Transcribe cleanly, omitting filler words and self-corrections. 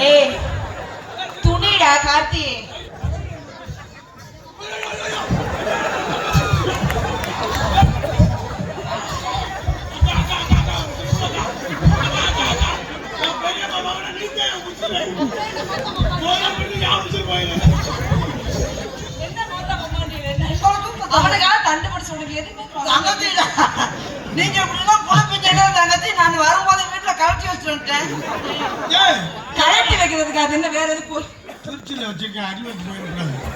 ஏய் துணிடா கார்த்தி. அவனுக்காக கண்டுபிடிச்சு உனக்கு நீங்க இப்படிலாம் குழப்பிச்சா தங்கச்சி நான் வரும்போது வீட்டுல கலட்டி வச்சுட்டேன். கலட்டி வைக்கிறதுக்கு அது என்ன வேற எது திருச்சியில வச்சுக்க அடி வச்சு போயிருக்காங்க.